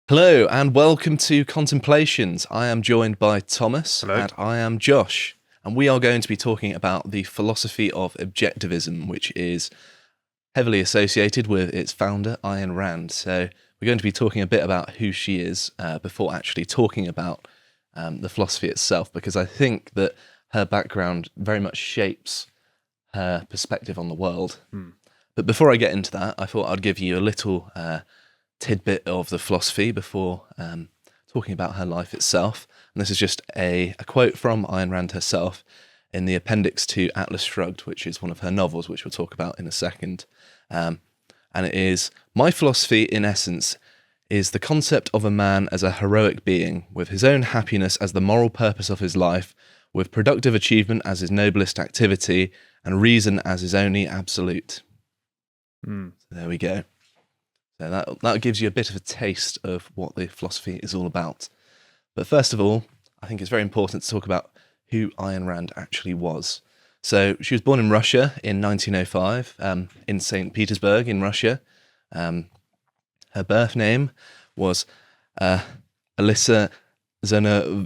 Hello and welcome to Contemplations. I am joined by Thomas. Hello. And I am Josh. And we are going to be talking about the philosophy of objectivism, which is heavily associated with its founder, Ayn Rand. So we're going to be talking a bit about who she is before actually talking about the philosophy itself, because I think that her background very much shapes her perspective on the world. But before I get into that, I thought I'd give you a little tidbit of the philosophy before talking about her life itself. And this is just a quote from Ayn Rand herself in the appendix to Atlas Shrugged, which is one of her novels, which we'll talk about in a second. And it is, "My philosophy, in essence, is the concept of a man as a heroic being, with his own happiness as the moral purpose of his life, with productive achievement as his noblest activity, and reason as his only absolute." So there we go. So that gives you a bit of a taste of what the philosophy is all about. But first of all, I think it's very important to talk about who Ayn Rand actually was. So she was born in Russia in 1905, in St. Petersburg in Russia. Her birth name was Alisa Zenovenevna.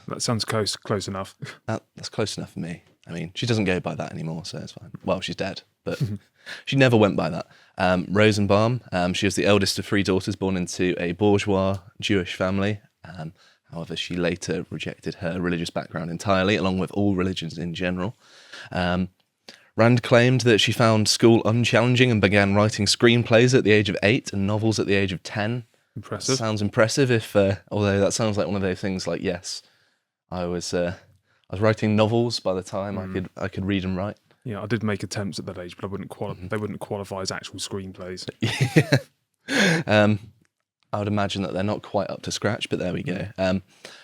That sounds close enough. That's close enough for me. I mean, she doesn't go by that anymore, so it's fine. Well, she's dead, but she never went by that. Rosenbaum, she was the eldest of three daughters born into a bourgeois Jewish family. However, she later rejected her religious background entirely, along with all religions in general. Rand claimed that she found school unchallenging and began writing screenplays at the age of 8 and novels at the age of 10. Impressive. Sounds impressive, although that sounds like one of those things like, yes, I was writing novels by the time I could read and write. Yeah, I did make attempts at that age, but they wouldn't qualify as actual screenplays. I would imagine that they're not quite up to scratch, but there we go.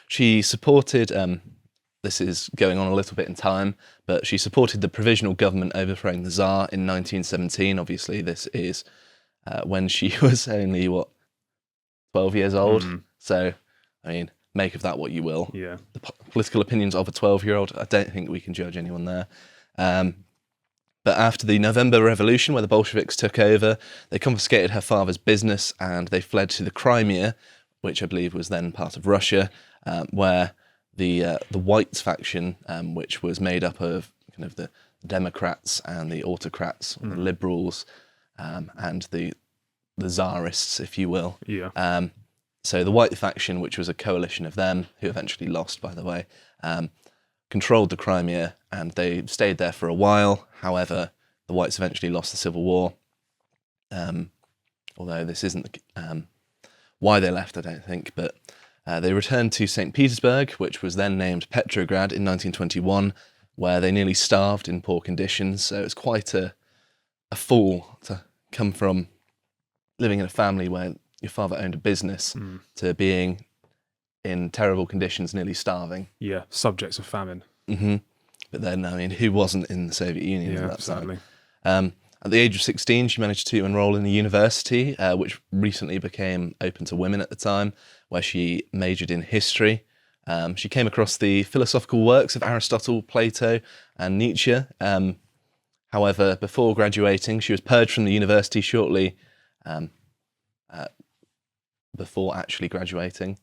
She supported, this is going on a little bit in time, but she supported the provisional government overthrowing the Tsar in 1917. Obviously, this is when she was only, 12 years old? So, I mean, make of that what you will. Yeah. The political opinions of a 12-year-old, I don't think we can judge anyone there. But after the November Revolution, where the Bolsheviks took over, they confiscated her father's business and they fled to the Crimea, which I believe was then part of Russia, where the Whites faction, which was made up of kind of the Democrats and the autocrats, or the liberals, and the Tsarists, if you will. Yeah. So the White faction, which was a coalition of them, who eventually lost, by the way, controlled the Crimea, and they stayed there for a while. However, the Whites eventually lost the Civil War. Although this isn't why they left, I don't think, but they returned to St. Petersburg, which was then named Petrograd in 1921, where they nearly starved in poor conditions. So it's quite a fall to come from living in a family where your father owned a business to being in terrible conditions, nearly starving. Yeah, subjects of famine. But then, I mean, who wasn't in the Soviet Union at that sadly. time? At the age of 16, she managed to enroll in a university, which recently became open to women at the time, where she majored in history. She came across the philosophical works of Aristotle, Plato, and Nietzsche. However, before graduating, she was purged from the university shortly before actually graduating,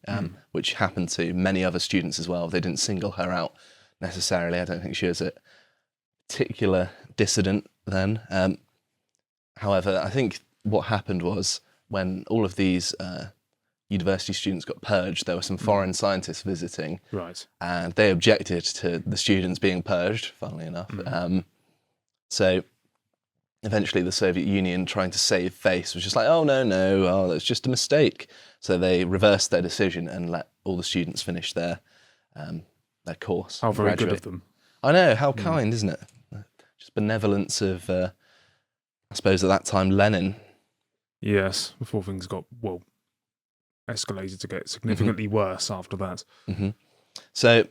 which happened to many other students as well. They didn't single her out necessarily. I don't think she was a particular dissident then. However, I think what happened was when all of these university students got purged, there were some foreign scientists visiting, Right. and they objected to the students being purged, funnily enough. So eventually the Soviet Union, trying to save face, was just like, oh, no, that's just a mistake. So they reversed their decision and let all the students finish their course. How very graduate. good of them. I know, how kind, isn't it? Just benevolence of, I suppose at that time, Lenin. Yes, before things got, escalated to get significantly worse after that. So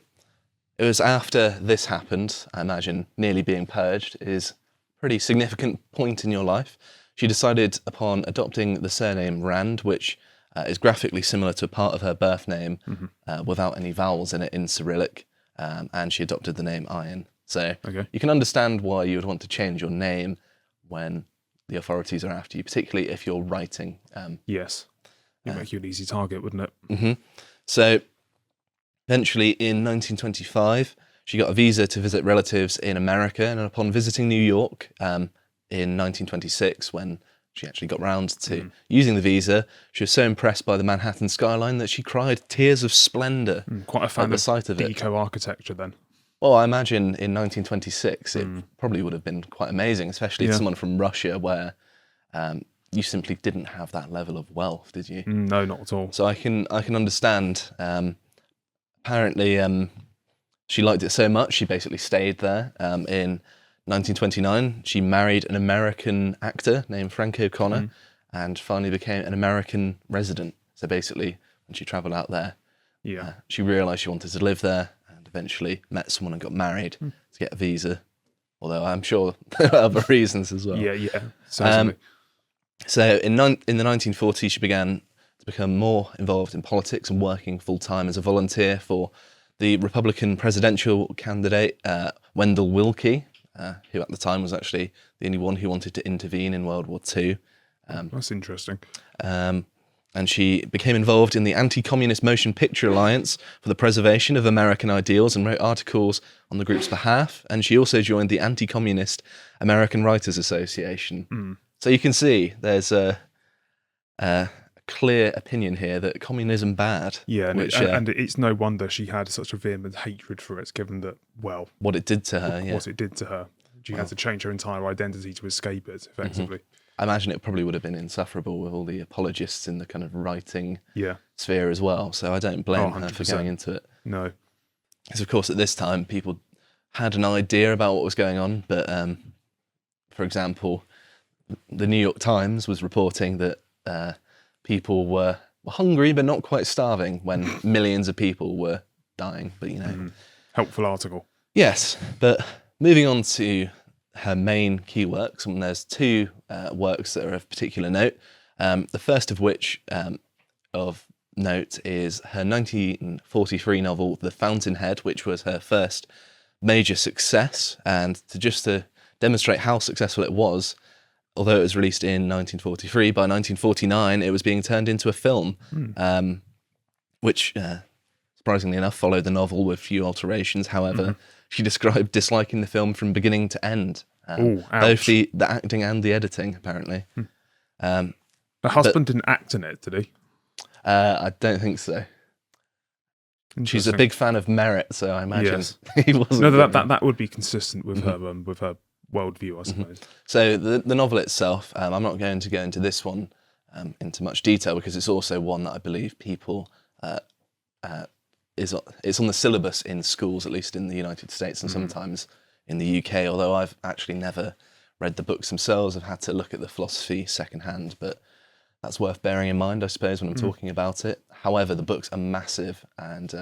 it was after this happened, I imagine, nearly being purged is pretty significant point in your life. She decided upon adopting the surname Rand, which is graphically similar to a part of her birth name without any vowels in it in Cyrillic, and she adopted the name Ayn. So you can understand why you would want to change your name when the authorities are after you, particularly if you're writing. Yes. It'd make you an easy target, wouldn't it? Mm-hmm. So eventually in 1925, she got a visa to visit relatives in America, and upon visiting New York in 1926, when she actually got round to using the visa, she was so impressed by the Manhattan skyline that she cried tears of splendour Quite a fan at the of sight of it. eco-architecture then. Well, I imagine in 1926 it probably would have been quite amazing, especially to someone from Russia where you simply didn't have that level of wealth, did you? No, not at all. So I can understand. Apparently, she liked it so much she basically stayed there. In 1929, she married an American actor named Frank O'Connor, and finally became an American resident. So basically, when she travelled out there, she realised she wanted to live there, and eventually met someone and got married to get a visa. Although I'm sure there are other reasons as well. Yeah, certainly. So in the 1940s, she began to become more involved in politics and working full-time as a volunteer for the Republican presidential candidate, Wendell Willkie, who at the time was actually the only one who wanted to intervene in World War II. That's interesting. And she became involved in the Anti-Communist Motion Picture Alliance for the Preservation of American Ideals and wrote articles on the group's behalf. And she also joined the Anti-Communist American Writers Association. So you can see there's a clear opinion here that communism bad. Yeah, and it's no wonder she had such a vehement hatred for it, given that, well... What it did to her, What it did to her. She had to change her entire identity to escape it, effectively. I imagine it probably would have been insufferable with all the apologists in the kind of writing sphere as well. So I don't blame her for going into it. No. Because, of course, at this time, people had an idea about what was going on. But, for example, the New York Times was reporting that people were hungry but not quite starving when millions of people were dying. But, you know. Helpful article. Yes. But moving on to her main key works, and there's two works that are of particular note. The first of which of note is her 1943 novel, The Fountainhead, which was her first major success. And to demonstrate how successful it was, although it was released in 1943, by 1949 it was being turned into a film, which, surprisingly enough, followed the novel with few alterations. However, she described disliking the film from beginning to end. Both the acting and the editing, apparently. The husband didn't act in it, did he? I don't think so. She's a big fan of merit, so I imagine he wasn't. No, that would be consistent with her worldview, I suppose. So the novel itself, I'm not going to go into this one into much detail because it's also one that I believe people it's on the syllabus in schools, at least in the United States and sometimes in the UK, although I've actually never read the books themselves. I've had to look at the philosophy secondhand, but that's worth bearing in mind, I suppose, when I'm talking about it. However, the books are massive and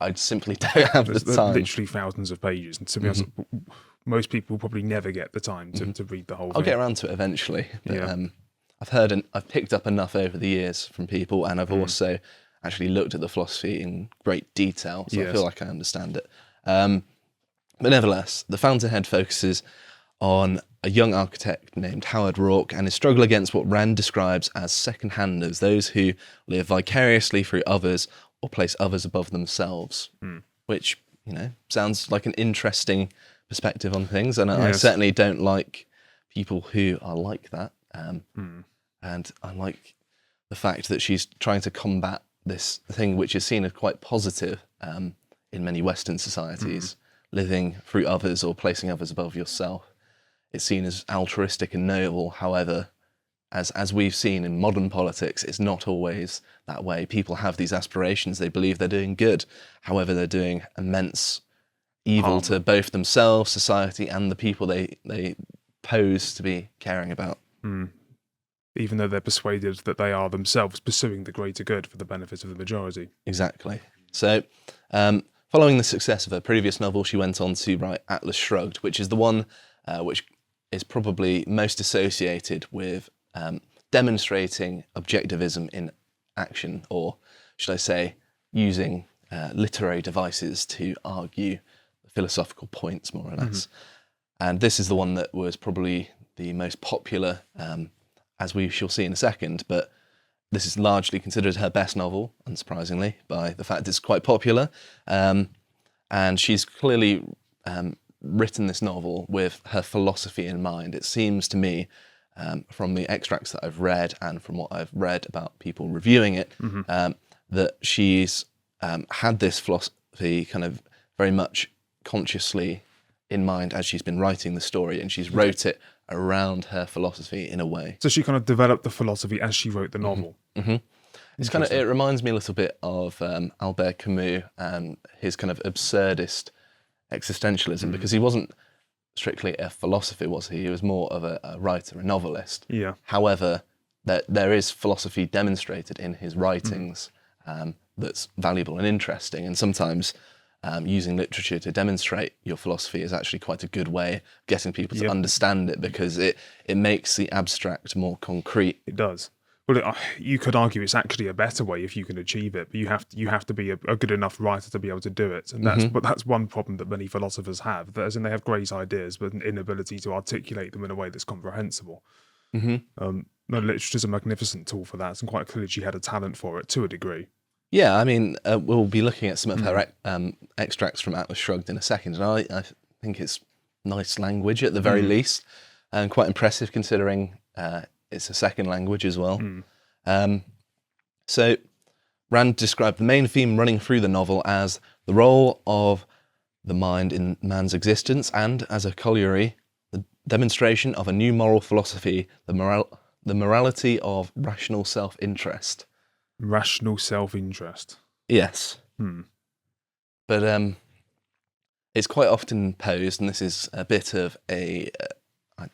I simply don't have the time. Literally thousands of pages, and to be honest, most people probably never get the time to read the whole thing. I'll get around to it eventually. But, I've picked up enough over the years from people, and I've also actually looked at the philosophy in great detail, so I feel like I understand it. But nevertheless, The Fountainhead focuses on a young architect named Howard Rourke and his struggle against what Rand describes as second-handers, those who live vicariously through others or place others above themselves, which, you know, sounds like an interesting perspective on things, and I certainly don't like people who are like that. And I like the fact that she's trying to combat this thing which is seen as quite positive in many Western societies, living through others or placing others above yourself. It's seen as altruistic and noble. However, as we've seen in modern politics, it's not always that way. People have these aspirations. They believe they're doing good. However, they're doing immense evil to both themselves, society, and the people they pose to be caring about. Even though they're persuaded that they are themselves pursuing the greater good for the benefit of the majority. Exactly. So, following the success of her previous novel, she went on to write Atlas Shrugged, which is the one which is probably most associated with demonstrating objectivism in action, or should I say, using literary devices to argue philosophical points, more or less. And this is the one that was probably the most popular, as we shall see in a second, but this is largely considered her best novel, unsurprisingly, by the fact it's quite popular. And she's clearly written this novel with her philosophy in mind. It seems to me, from the extracts that I've read and from what I've read about people reviewing it, that she's had this philosophy kind of very much consciously in mind as she's been writing the story, and she's wrote it around her philosophy in a way. So she kind of developed the philosophy as she wrote the novel. It's kind of, it reminds me a little bit of Albert Camus and his kind of absurdist existentialism, because he wasn't strictly a philosopher, was he? He was more of a writer, a novelist. Yeah. However, there is philosophy demonstrated in his writings that's valuable and interesting, and sometimes using literature to demonstrate your philosophy is actually quite a good way of getting people to understand it, because it makes the abstract more concrete. It does. Well, you could argue it's actually a better way if you can achieve it, but you have to be a good enough writer to be able to do it, and that's one problem that many philosophers have. That as in, they have great ideas, but an inability to articulate them in a way that's comprehensible. Literature is a magnificent tool for that, and quite clearly she had a talent for it to a degree. Yeah, I mean, we'll be looking at some of her extracts from Atlas Shrugged in a second, and I think it's nice language at the very least, and quite impressive considering it's a second language as well. So Rand described the main theme running through the novel as the role of the mind in man's existence, and as a colliery, the demonstration of a new moral philosophy, the morality of rational self-interest. Rational self-interest. Yes. But it's quite often posed, and this is a bit of a,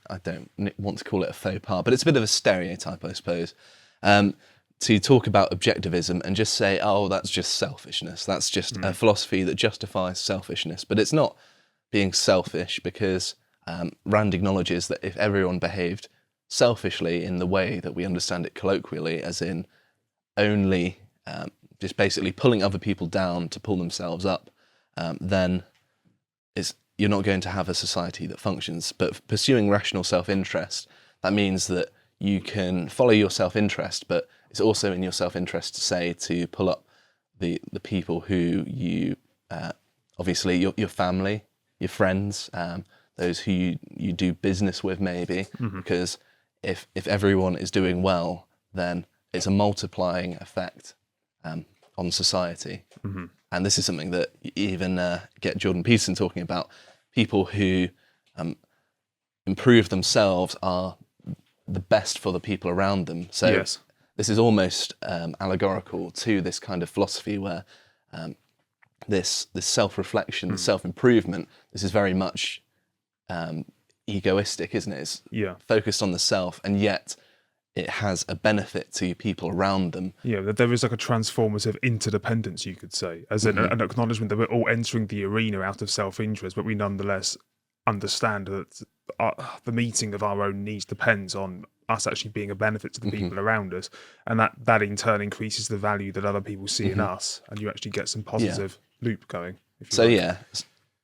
I don't want to call it a faux pas, but it's a bit of a stereotype, I suppose, to talk about objectivism and just say, oh, that's just selfishness. That's just a philosophy that justifies selfishness. But it's not being selfish, because Rand acknowledges that if everyone behaved selfishly in the way that we understand it colloquially, as in only just basically pulling other people down to pull themselves up, then you're not going to have a society that functions. But pursuing rational self-interest, that means that you can follow your self-interest, but it's also in your self-interest to say to pull up the people who you, obviously your family, your friends, those who you do business with maybe, because if everyone is doing well, then it's a multiplying effect on society. And this is something that you even get Jordan Peterson talking about. People who improve themselves are the best for the people around them. So this is almost allegorical to this kind of philosophy where this self-reflection, self-improvement, this is very much egoistic, isn't it? It's focused on the self, and yet it has a benefit to people around them. Yeah, that there is like a transformative interdependence, you could say, as in an acknowledgement that we're all entering the arena out of self-interest, but we nonetheless understand that the meeting of our own needs depends on us actually being a benefit to the people around us, and that in turn increases the value that other people see in us, and you actually get some positive loop going.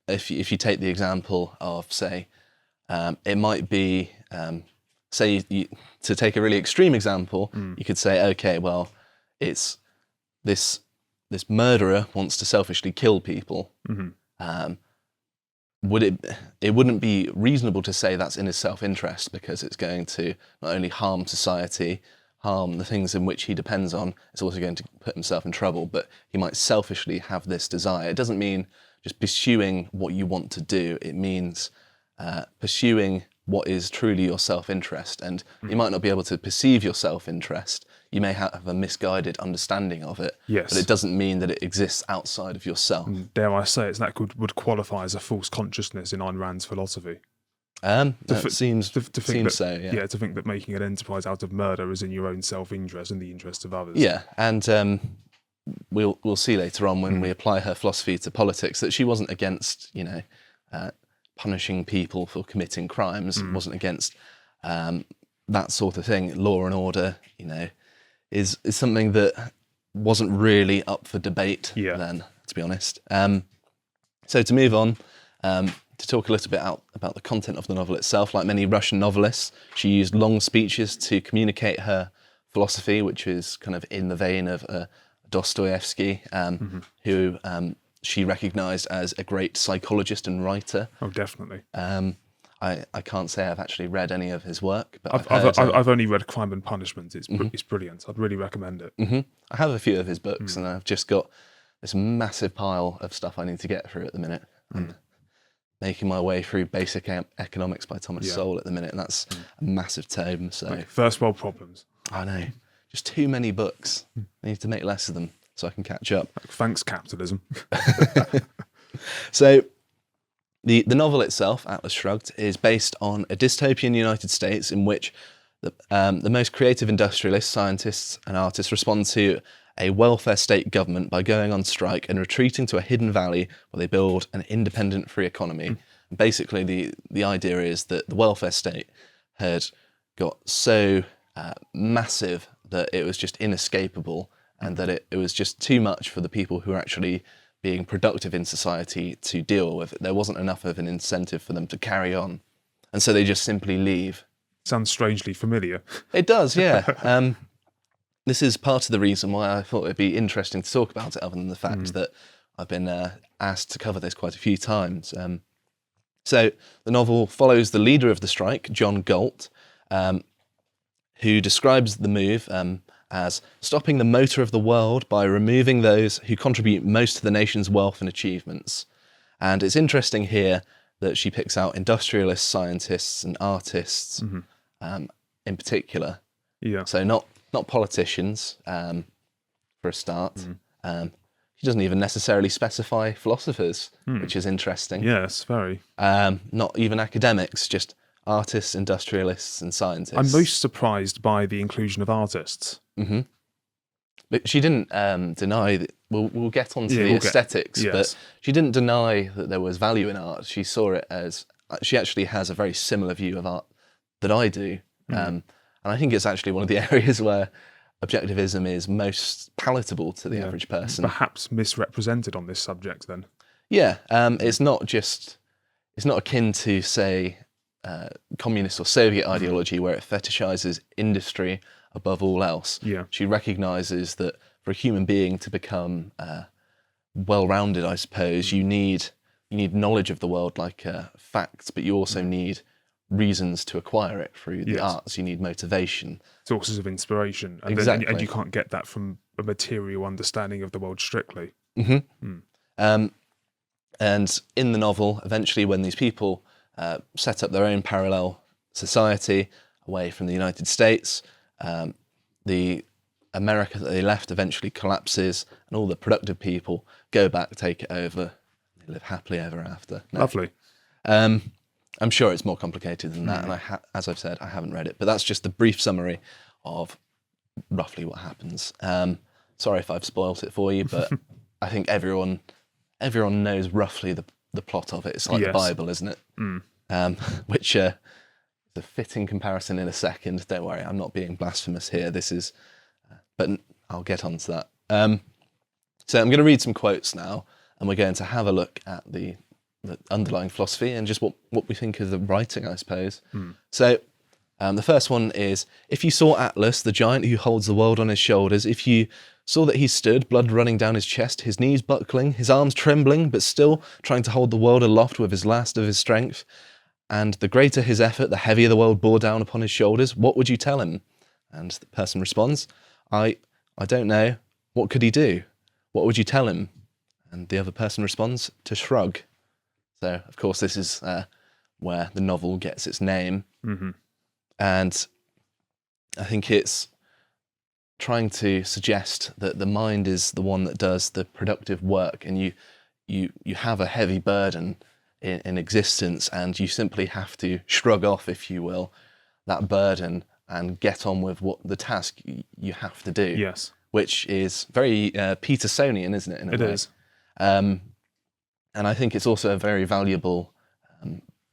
If you take the example of, say, it might be... say, to take a really extreme example, you could say, okay, well, it's this murderer wants to selfishly kill people. It wouldn't be reasonable to say that's in his self-interest, because it's going to not only harm society, harm the things in which he depends on, it's also going to put himself in trouble, but he might selfishly have this desire. It doesn't mean just pursuing what you want to do, it means pursuing what is truly your self-interest. And you might not be able to perceive your self-interest. You may have a misguided understanding of it, but it doesn't mean that it exists outside of yourself. Dare I say it, that would qualify as a false consciousness in Ayn Rand's philosophy. Seems so. To think that making an enterprise out of murder is in your own self-interest and the interest of others. Yeah, and we'll see later on when we apply her philosophy to politics that she wasn't against, punishing people for committing crimes, wasn't against that sort of thing. Law and order, is something that wasn't really up for debate then, to be honest. So to move on, to talk a little bit about the content of the novel itself. Like many Russian novelists, she used long speeches to communicate her philosophy, which is kind of in the vein of Dostoevsky, who she recognised as a great psychologist and writer. Oh, definitely. I can't say I've actually read any of his work, but I've only read Crime and Punishment. It's brilliant. I'd really recommend it. I have a few of his books, and I've just got this massive pile of stuff I need to get through at the minute. I'm making my way through Basic Economics by Thomas Sowell at the minute, and that's a massive tome. So first world problems. I know, just too many books. I need to make less of them so I can catch up. Thanks, capitalism. So the novel itself, Atlas Shrugged, is based on a dystopian United States in which the most creative industrialists, scientists and artists respond to a welfare state government by going on strike and retreating to a hidden valley where they build an independent free economy. Basically, the idea is that the welfare state had got so massive that it was just inescapable, and that it was just too much for the people who are actually being productive in society to deal with. There wasn't enough of an incentive for them to carry on, and so they just simply leave. Sounds strangely familiar. It does, yeah. This is part of the reason why I thought it'd be interesting to talk about it, other than the fact that I've been asked to cover this quite a few times. So the novel follows the leader of the strike, John Galt, who describes the move as stopping the motor of the world by removing those who contribute most to the nation's wealth and achievements. And it's interesting here that she picks out industrialists, scientists and artists in particular. Yeah. So not politicians, for a start. She doesn't even necessarily specify philosophers, which is interesting. Yes, very. Not even academics, just artists, industrialists and scientists. I'm most surprised by the inclusion of artists. But she didn't deny that. We'll get onto the aesthetics, but she didn't deny that there was value in art. She saw it as, she actually has a very similar view of art that I do. And I think it's actually one of the areas where objectivism is most palatable to the average person. Perhaps misrepresented on this subject then. Yeah, it's not akin to, say, communist or Soviet ideology where it fetishizes industry above all else. Yeah. She recognizes that for a human being to become well-rounded, I suppose, you need knowledge of the world, like facts, but you also need reasons to acquire it through the arts. You need motivation, sources of inspiration, and exactly. And you can't get that from a material understanding of the world strictly. And in the novel, eventually, when these people set up their own parallel society away from the United States, the America that they left eventually collapses, and all the productive people go back, take it over, they live happily ever after. No. Lovely. I'm sure it's more complicated than that, and as I've said, I haven't read it, but that's just the brief summary of roughly what happens. Sorry if I've spoilt it for you, but I think everyone knows roughly the plot of it. It's like the Bible, isn't it? Which is a fitting comparison in a second. Don't worry, I'm not being blasphemous here. This is, but I'll get on to that. So I'm going to read some quotes now, and we're going to have a look at the underlying philosophy and just what we think of the writing, I suppose. So the first one is, if you saw Atlas, the giant who holds the world on his shoulders, if you saw that he stood, blood running down his chest, his knees buckling, his arms trembling, but still trying to hold the world aloft with his last of his strength, and the greater his effort, the heavier the world bore down upon his shoulders, what would you tell him? And the person responds, I don't know. What could he do? What would you tell him? And the other person responds, to shrug. So, of course, this is where the novel gets its name. And I think it's trying to suggest that the mind is the one that does the productive work, and you have a heavy burden in existence, and you simply have to shrug off, if you will, that burden and get on with what the task you have to do. Yes. Which is very Petersonian, isn't it? In a way. It is. And I think it's also a very valuable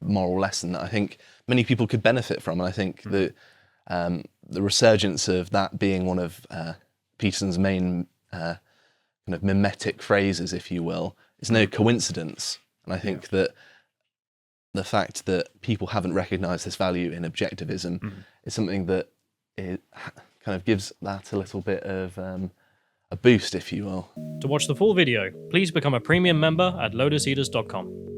moral lesson that I think many people could benefit from. And I think the resurgence of that being one of Peterson's main kind of mimetic phrases, if you will, is no coincidence. And I think that the fact that people haven't recognised this value in objectivism is something that it kind of gives that a little bit of a boost, if you will. To watch the full video, please become a premium member at lotuseaters.com.